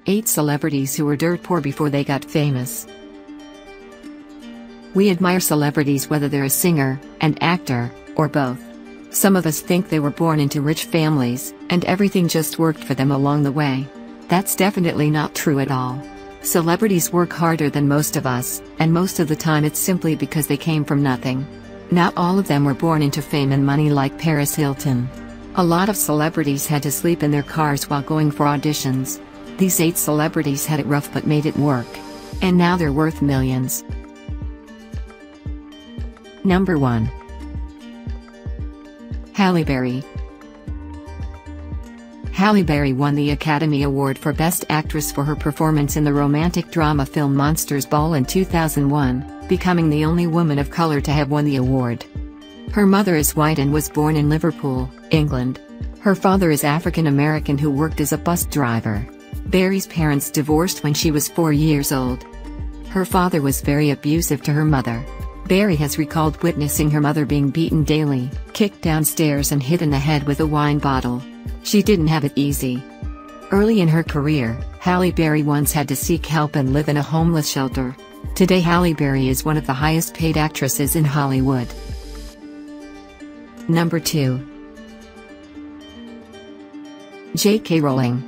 8 celebrities who were dirt poor before they got famous. We admire celebrities whether they're a singer, an actor, or both. Some of us think they were born into rich families, and everything just worked for them along the way. That's definitely not true at all. Celebrities work harder than most of us, and most of the time it's simply because they came from nothing. Not all of them were born into fame and money like Paris Hilton. A lot of celebrities had to sleep in their cars while going for auditions. These 8 celebrities had it rough but made it work. And now they're worth millions. Number 1. Halle Berry. Halle Berry won the Academy Award for Best Actress for her performance in the romantic drama film Monsters Ball in 2001, becoming the only woman of color to have won the award. Her mother is white and was born in Liverpool, England. Her father is African American who worked as a bus driver. Berry's parents divorced when she was 4 years old. Her father was very abusive to her mother. Berry has recalled witnessing her mother being beaten daily, kicked downstairs and hit in the head with a wine bottle. She didn't have it easy. Early in her career, Halle Berry once had to seek help and live in a homeless shelter. Today Halle Berry is one of the highest paid actresses in Hollywood. Number 2. J.K. Rowling.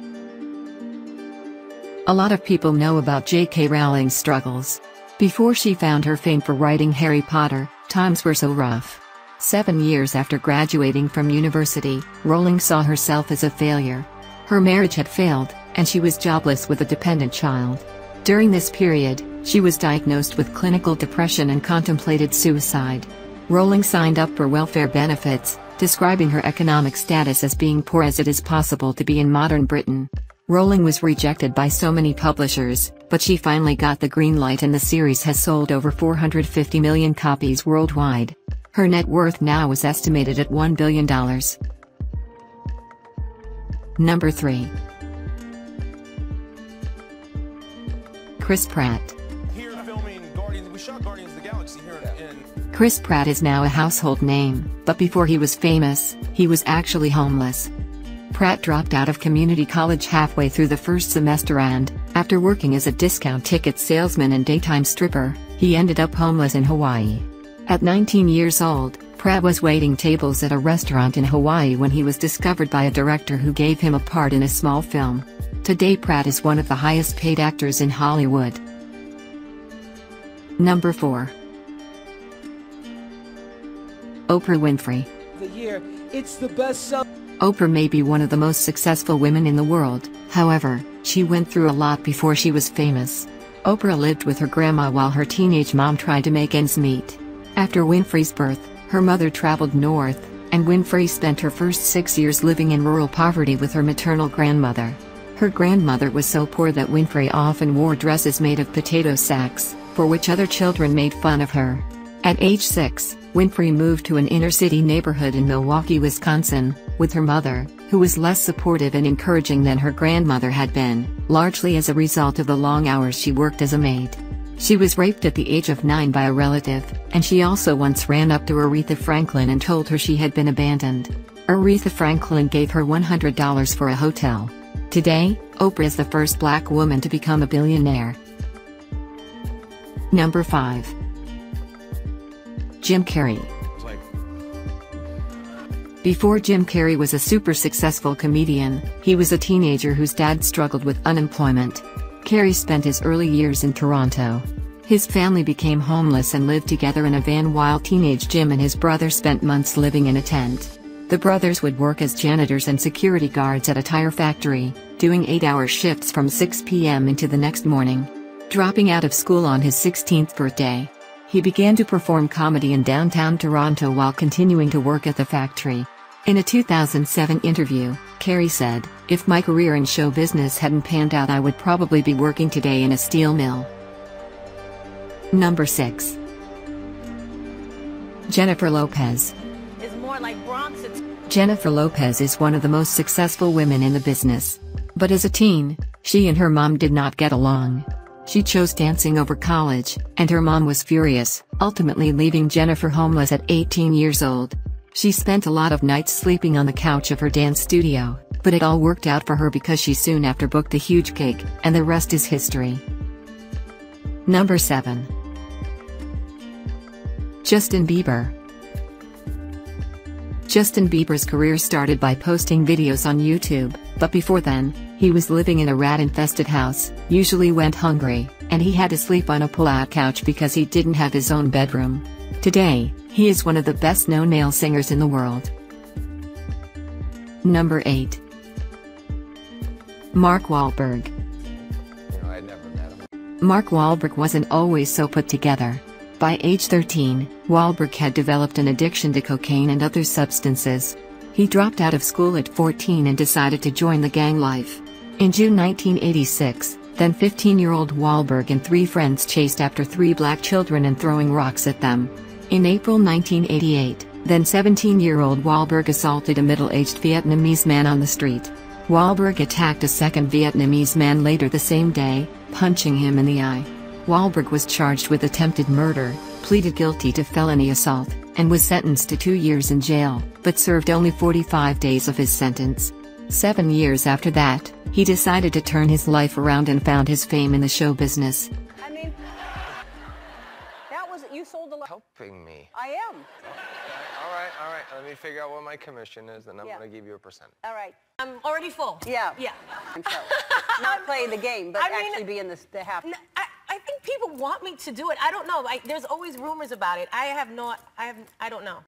A lot of people know about J.K. Rowling's struggles. Before she found her fame for writing Harry Potter, times were so rough. 7 years after graduating from university, Rowling saw herself as a failure. Her marriage had failed, and she was jobless with a dependent child. During this period, she was diagnosed with clinical depression and contemplated suicide. Rowling signed up for welfare benefits, describing her economic status as being poor as it is possible to be in modern Britain. Rowling was rejected by so many publishers, but she finally got the green light and the series has sold over 450 million copies worldwide. Her net worth now is estimated at $1 billion. Number 3. Chris Pratt. Chris Pratt is now a household name, but before he was famous, he was actually homeless. Pratt dropped out of community college halfway through the first semester and, after working as a discount ticket salesman and daytime stripper, he ended up homeless in Hawaii. At 19 years old, Pratt was waiting tables at a restaurant in Hawaii when he was discovered by a director who gave him a part in a small film. Today Pratt is one of the highest paid actors in Hollywood. Number 4. Oprah Winfrey. It's the best-selling. Oprah may be one of the most successful women in the world, however, she went through a lot before she was famous. Oprah lived with her grandma while her teenage mom tried to make ends meet. After Winfrey's birth, her mother traveled north, and Winfrey spent her first 6 years living in rural poverty with her maternal grandmother. Her grandmother was so poor that Winfrey often wore dresses made of potato sacks, for which other children made fun of her. At age 6, Winfrey moved to an inner-city neighborhood in Milwaukee, Wisconsin, with her mother, who was less supportive and encouraging than her grandmother had been, largely as a result of the long hours she worked as a maid. She was raped at the age of 9 by a relative, and she also once ran up to Aretha Franklin and told her she had been abandoned. Aretha Franklin gave her $100 for a hotel. Today, Oprah is the first black woman to become a billionaire. Number 5. Jim Carrey. Before Jim Carrey was a super successful comedian, he was a teenager whose dad struggled with unemployment. Carrey spent his early years in Toronto. His family became homeless and lived together in a van while teenage Jim and his brother spent months living in a tent. The brothers would work as janitors and security guards at a tire factory, doing 8-hour shifts from 6 p.m. into the next morning. Dropping out of school on his 16th birthday, he began to perform comedy in downtown Toronto while continuing to work at the factory. In a 2007 interview, Carrey said, "If my career in show business hadn't panned out, I would probably be working today in a steel mill." Number 6. Jennifer Lopez. It's more like Bronx. Jennifer Lopez is one of the most successful women in the business. But as a teen, she and her mom did not get along. She chose dancing over college, and her mom was furious, ultimately leaving Jennifer homeless at 18 years old. She spent a lot of nights sleeping on the couch of her dance studio. But it all worked out for her because she soon after booked a huge cake, and the rest is history. Number 7. Justin Bieber. Justin Bieber's career started by posting videos on YouTube, but before then, he was living in a rat-infested house, usually went hungry, and he had to sleep on a pull-out couch because he didn't have his own bedroom. Today, he is one of the best-known male singers in the world. Number 8. Mark Wahlberg. I'd never met him. Mark Wahlberg wasn't always so put together. By age 13, Wahlberg had developed an addiction to cocaine and other substances. He dropped out of school at 14 and decided to join the gang life. In June 1986, then 15-year-old Wahlberg and 3 friends chased after 3 black children and throwing rocks at them. In April 1988, then 17-year-old Wahlberg assaulted a middle-aged Vietnamese man on the street. Wahlberg attacked a second Vietnamese man later the same day, punching him in the eye. Wahlberg was charged with attempted murder, pleaded guilty to felony assault, and was sentenced to 2 years in jail, but served only 45 days of his sentence. 7 years after that, he decided to turn his life around and found his fame in the show business. I mean, that was, you sold a lot. Helping me. I am. All right. Let me figure out what my commission is, and I'm going to give you a percent. All right. I'm already full. Yeah. Yeah. And so, not play the game, but I mean, actually be in the half. I think people want me to do it. I don't know. There's always rumors about it. I don't know.